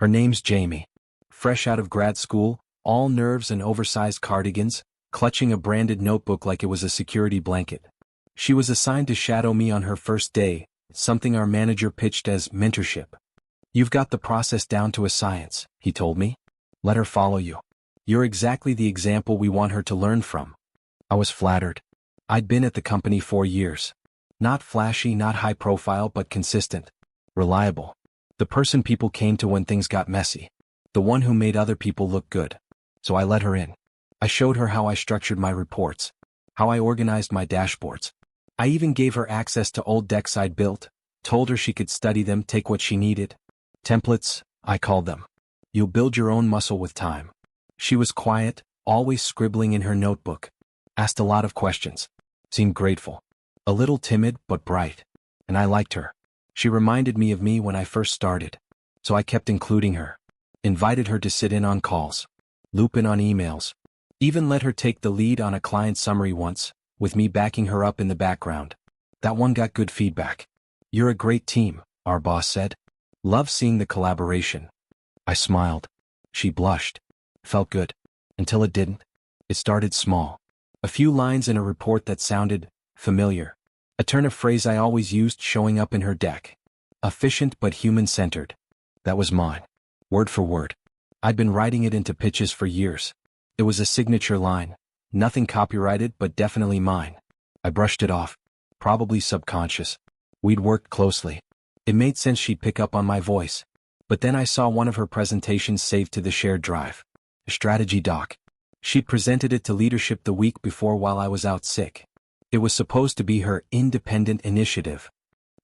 Her name's Jamie. Fresh out of grad school, all nerves and oversized cardigans, clutching a branded notebook like it was a security blanket. She was assigned to shadow me on her first day, something our manager pitched as mentorship. "You've got the process down to a science," he told me. "Let her follow you. You're exactly the example we want her to learn from." I was flattered. I'd been at the company 4 years. Not flashy, not high profile, but consistent. Reliable. The person people came to when things got messy. The one who made other people look good. So I let her in. I showed her how I structured my reports, how I organized my dashboards. I even gave her access to old decks I'd built, told her she could study them, take what she needed. Templates, I called them. You'll build your own muscle with time. She was quiet, always scribbling in her notebook. Asked a lot of questions. Seemed grateful. A little timid, but bright. And I liked her. She reminded me of me when I first started. So I kept including her. Invited her to sit in on calls. Loop in on emails. Even let her take the lead on a client summary once, with me backing her up in the background. That one got good feedback. "You're a great team," our boss said. "Love seeing the collaboration." I smiled. She blushed. Felt good. Until it didn't. It started small. A few lines in a report that sounded familiar. A turn of phrase I always used showing up in her deck. Efficient but human-centered. That was mine. Word for word. I'd been writing it into pitches for years. It was a signature line. Nothing copyrighted, but definitely mine. I brushed it off. Probably subconscious. We'd worked closely. It made sense she'd pick up on my voice. But then I saw one of her presentations saved to the shared drive. A strategy doc. She'd presented it to leadership the week before while I was out sick. It was supposed to be her independent initiative.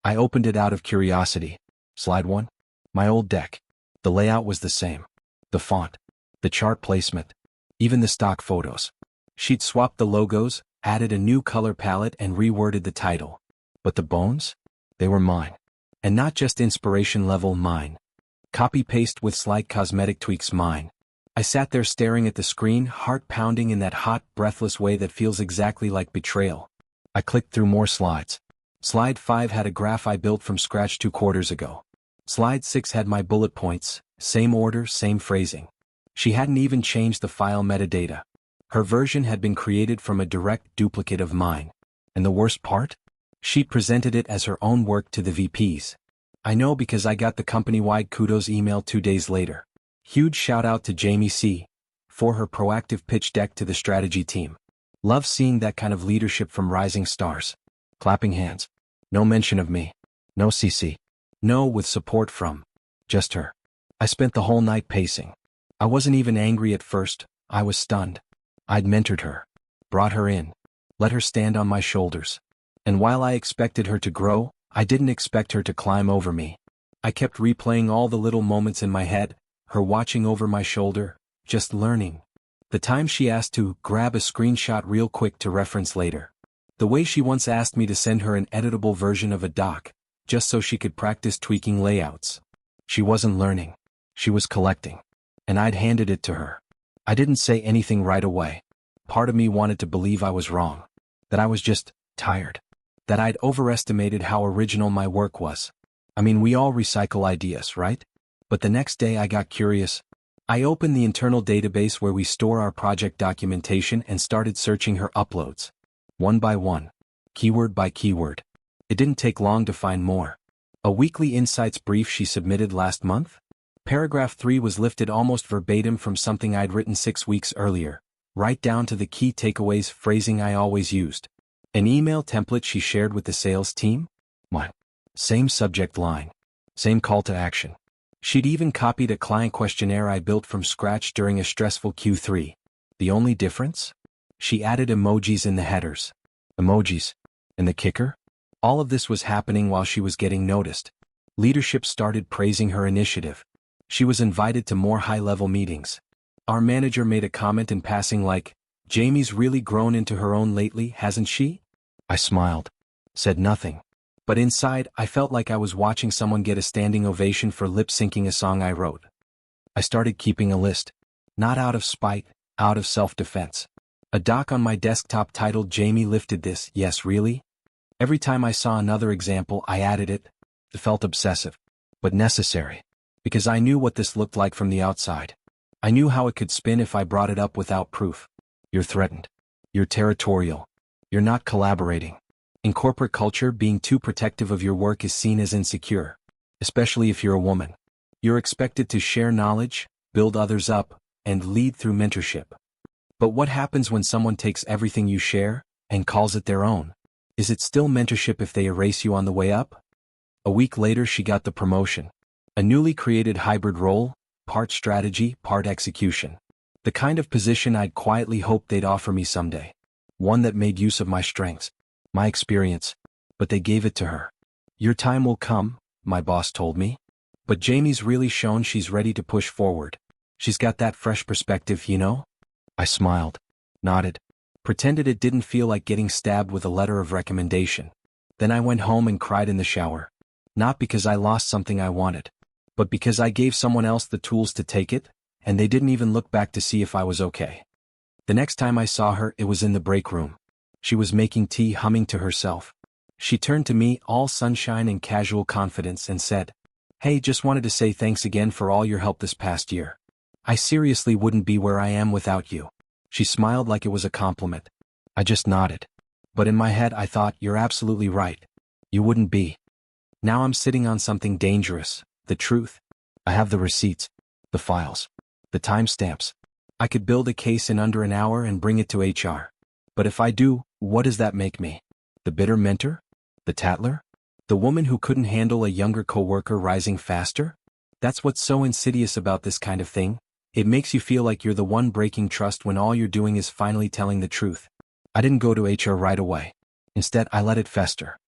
I opened it out of curiosity. Slide 1. My old deck. The layout was the same. The font. The chart placement. Even the stock photos. She'd swapped the logos, added a new color palette, and reworded the title. But the bones? They were mine. And not just inspiration level mine. Copy-paste with slight cosmetic tweaks mine. I sat there staring at the screen, heart pounding in that hot, breathless way that feels exactly like betrayal. I clicked through more slides. Slide 5 had a graph I built from scratch 2 quarters ago. Slide 6 had my bullet points, same order, same phrasing. She hadn't even changed the file metadata. Her version had been created from a direct duplicate of mine. And the worst part? She presented it as her own work to the VPs. I know because I got the company-wide kudos email 2 days later. Huge shout out to Jamie C. for her proactive pitch deck to the strategy team. Love seeing that kind of leadership from rising stars. Clapping hands. No mention of me. No CC. No with support from. Just her. I spent the whole night pacing. I wasn't even angry at first, I was stunned. I'd mentored her. Brought her in. Let her stand on my shoulders. And while I expected her to grow, I didn't expect her to climb over me. I kept replaying all the little moments in my head, her watching over my shoulder, just learning. The time she asked to grab a screenshot real quick to reference later. The way she once asked me to send her an editable version of a doc, just so she could practice tweaking layouts. She wasn't learning. She was collecting. And I'd handed it to her. I didn't say anything right away. Part of me wanted to believe I was wrong. That I was just tired. That I'd overestimated how original my work was. I mean, we all recycle ideas, right? But the next day I got curious. I opened the internal database where we store our project documentation and started searching her uploads. One by one. Keyword by keyword. It didn't take long to find more. A weekly insights brief she submitted last month? Paragraph 3 was lifted almost verbatim from something I'd written 6 weeks earlier, right down to the key takeaways phrasing I always used. An email template she shared with the sales team? What? Same subject line. Same call to action. She'd even copied a client questionnaire I built from scratch during a stressful Q3. The only difference? She added emojis in the headers. Emojis. And the kicker? All of this was happening while she was getting noticed. Leadership started praising her initiative. She was invited to more high-level meetings. Our manager made a comment in passing like, "Jamie's really grown into her own lately, hasn't she?" I smiled. Said nothing. But inside, I felt like I was watching someone get a standing ovation for lip-syncing a song I wrote. I started keeping a list. Not out of spite, out of self-defense. A doc on my desktop titled "Jamie lifted this, yes really?" Every time I saw another example, I added it. It felt obsessive. But necessary. Because I knew what this looked like from the outside. I knew how it could spin if I brought it up without proof. You're threatened. You're territorial. You're not collaborating. In corporate culture, being too protective of your work is seen as insecure, especially if you're a woman. You're expected to share knowledge, build others up, and lead through mentorship. But what happens when someone takes everything you share and calls it their own? Is it still mentorship if they erase you on the way up? A week later, she got the promotion. A newly created hybrid role, part strategy, part execution. The kind of position I'd quietly hoped they'd offer me someday. One that made use of my strengths, my experience, but they gave it to her. Your time will come, my boss told me. But Jamie's really shown she's ready to push forward. She's got that fresh perspective, you know? I smiled, nodded, pretended it didn't feel like getting stabbed with a letter of recommendation. Then I went home and cried in the shower. Not because I lost something I wanted, but because I gave someone else the tools to take it, and they didn't even look back to see if I was okay. The next time I saw her, it was in the break room. She was making tea, humming to herself. She turned to me, all sunshine and casual confidence, and said, "Hey, just wanted to say thanks again for all your help this past year. I seriously wouldn't be where I am without you." She smiled like it was a compliment. I just nodded. But in my head I thought, you're absolutely right. You wouldn't be. Now I'm sitting on something dangerous, the truth. I have the receipts, the files, the timestamps. I could build a case in under an hour and bring it to HR. But if I do, what does that make me? The bitter mentor? The tattler? The woman who couldn't handle a younger coworker rising faster? That's what's so insidious about this kind of thing. It makes you feel like you're the one breaking trust when all you're doing is finally telling the truth. I didn't go to HR right away. Instead, I let it fester.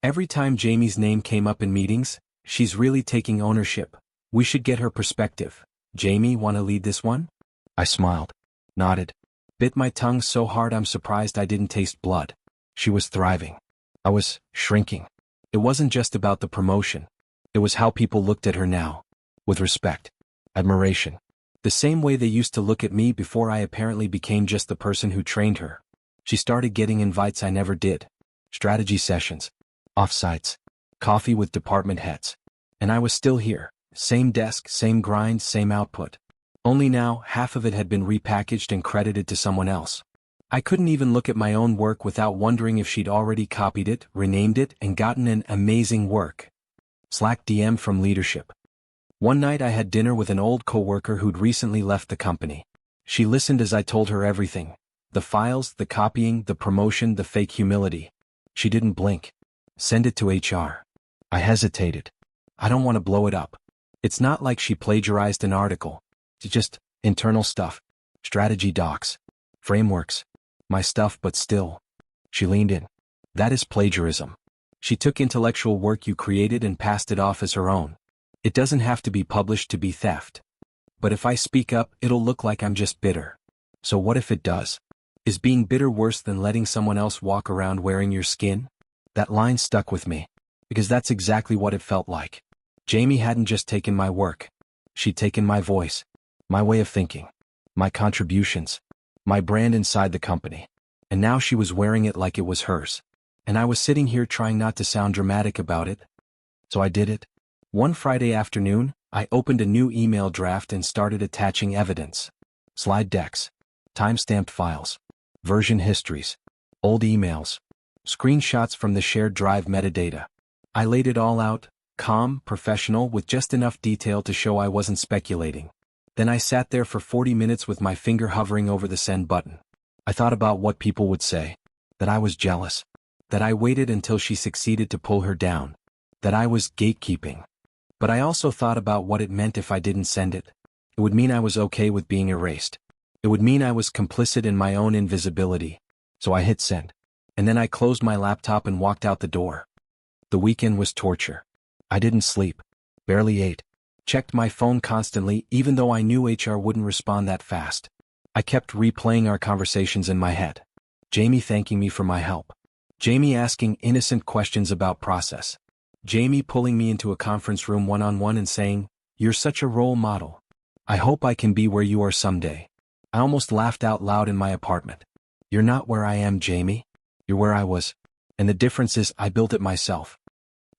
Every time Jamie's name came up in meetings, she's really taking ownership. We should get her perspective. Jamie, want to lead this one? I smiled, nodded, bit my tongue so hard I'm surprised I didn't taste blood. She was thriving. I was shrinking. It wasn't just about the promotion. It was how people looked at her now. With respect. Admiration. The same way they used to look at me before I apparently became just the person who trained her. She started getting invites I never did. Strategy sessions. Offsites. Coffee with department heads. And I was still here. Same desk, same grind, same output. Only now, half of it had been repackaged and credited to someone else. I couldn't even look at my own work without wondering if she'd already copied it, renamed it, and gotten an amazing work. Slack DM from leadership. One night I had dinner with an old coworker who'd recently left the company. She listened as I told her everything. The files, the copying, the promotion, the fake humility. She didn't blink. Send it to HR. I hesitated. I don't want to blow it up. It's not like she plagiarized an article. It's just internal stuff. Strategy docs. Frameworks. My stuff, but still. She leaned in. That is plagiarism. She took intellectual work you created and passed it off as her own. It doesn't have to be published to be theft. But if I speak up, it'll look like I'm just bitter. So what if it does? Is being bitter worse than letting someone else walk around wearing your skin? That line stuck with me. Because that's exactly what it felt like. Jamie hadn't just taken my work. She'd taken my voice. My way of thinking. My contributions. My brand inside the company. And now she was wearing it like it was hers. And I was sitting here trying not to sound dramatic about it. So I did it. One Friday afternoon, I opened a new email draft and started attaching evidence. Slide decks. Timestamped files. Version histories. Old emails. Screenshots from the shared drive metadata. I laid it all out, calm, professional, with just enough detail to show I wasn't speculating. Then I sat there for 40 minutes with my finger hovering over the send button. I thought about what people would say. That I was jealous. That I waited until she succeeded to pull her down. That I was gatekeeping. But I also thought about what it meant if I didn't send it. It would mean I was okay with being erased. It would mean I was complicit in my own invisibility. So I hit send. And then I closed my laptop and walked out the door. The weekend was torture. I didn't sleep. Barely ate. Checked my phone constantly, even though I knew HR wouldn't respond that fast. I kept replaying our conversations in my head. Jamie thanking me for my help. Jamie asking innocent questions about process. Jamie pulling me into a conference room one-on-one and saying, "You're such a role model. I hope I can be where you are someday." I almost laughed out loud in my apartment. You're not where I am, Jamie. You're where I was. And the difference is I built it myself.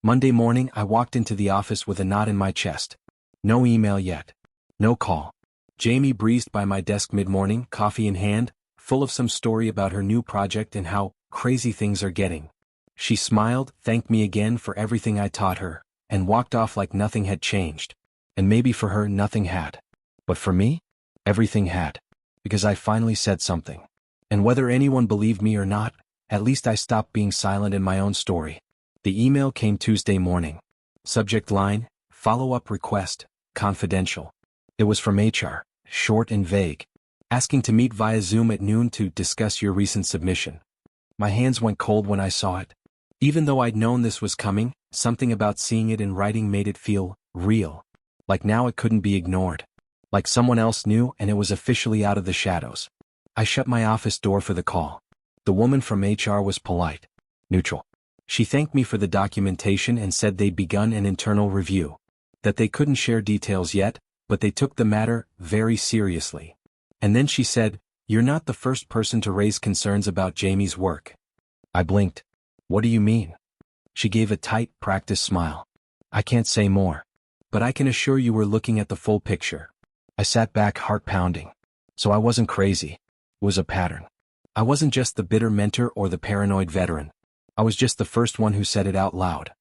Monday morning, I walked into the office with a knot in my chest. No email yet. No call. Jamie breezed by my desk mid-morning, coffee in hand, full of some story about her new project and how crazy things are getting. She smiled, thanked me again for everything I taught her, and walked off like nothing had changed. And maybe for her nothing had. But for me, everything had. Because I finally said something. And whether anyone believed me or not, at least I stopped being silent in my own story. The email came Tuesday morning. Subject line, follow-up request, confidential. It was from HR, short and vague, asking to meet via Zoom at noon to discuss your recent submission. My hands went cold when I saw it. Even though I'd known this was coming, something about seeing it in writing made it feel real. Like now it couldn't be ignored. Like someone else knew and it was officially out of the shadows. I shut my office door for the call. The woman from HR was polite, neutral. She thanked me for the documentation and said they'd begun an internal review. That they couldn't share details yet, but they took the matter very seriously. And then she said, "You're not the first person to raise concerns about Jamie's work." I blinked. "What do you mean?" She gave a tight, practiced smile. "I can't say more. But I can assure you we're looking at the full picture." I sat back, heart pounding. So I wasn't crazy. It was a pattern. I wasn't just the bitter mentor or the paranoid veteran. I was just the first one who said it out loud.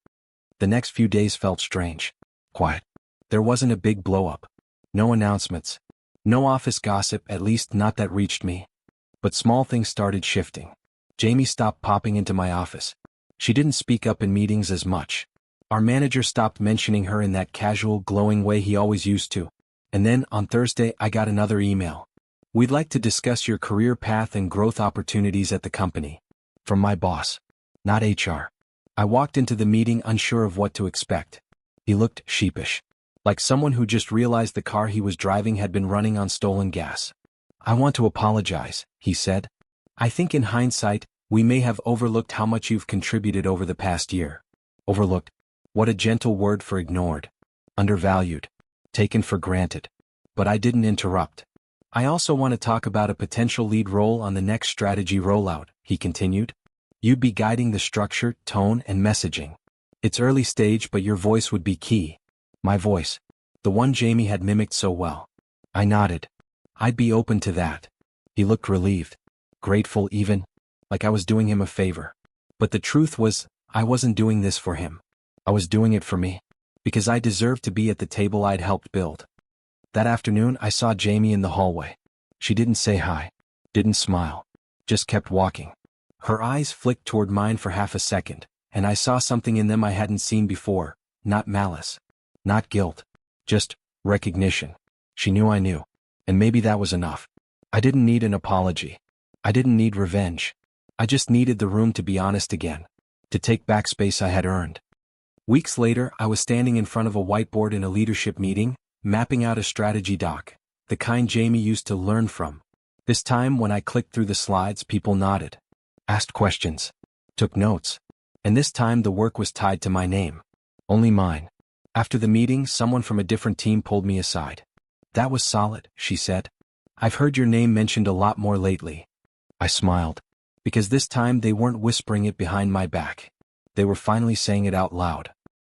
The next few days felt strange. Quiet. There wasn't a big blow-up. No announcements. No office gossip, at least not that reached me. But small things started shifting. Jamie stopped popping into my office. She didn't speak up in meetings as much. Our manager stopped mentioning her in that casual, glowing way he always used to. And then, on Thursday, I got another email. "We'd like to discuss your career path and growth opportunities at the company." From my boss. Not HR. I walked into the meeting unsure of what to expect. He looked sheepish. Like someone who just realized the car he was driving had been running on stolen gas. "I want to apologize," he said. "I think in hindsight, we may have overlooked how much you've contributed over the past year." Overlooked. What a gentle word for ignored. Undervalued. Taken for granted. But I didn't interrupt. "I also want to talk about a potential lead role on the next strategy rollout," he continued. "You'd be guiding the structure, tone, and messaging. It's early stage, but your voice would be key." My voice. The one Jamie had mimicked so well. I nodded. "I'd be open to that." He looked relieved. Grateful even. Like I was doing him a favor. But the truth was, I wasn't doing this for him. I was doing it for me. Because I deserved to be at the table I'd helped build. That afternoon I saw Jamie in the hallway. She didn't say hi. Didn't smile. Just kept walking. Her eyes flicked toward mine for half a second, and I saw something in them I hadn't seen before. Not malice. Not guilt. Just recognition. She knew I knew. And maybe that was enough. I didn't need an apology. I didn't need revenge. I just needed the room to be honest again. To take back space I had earned. Weeks later, I was standing in front of a whiteboard in a leadership meeting, mapping out a strategy doc, the kind Jamie used to learn from. This time, when I clicked through the slides, people nodded, asked questions, took notes. And this time the work was tied to my name. Only mine. After the meeting, someone from a different team pulled me aside. "That was solid," she said. "I've heard your name mentioned a lot more lately." I smiled. Because this time they weren't whispering it behind my back. They were finally saying it out loud.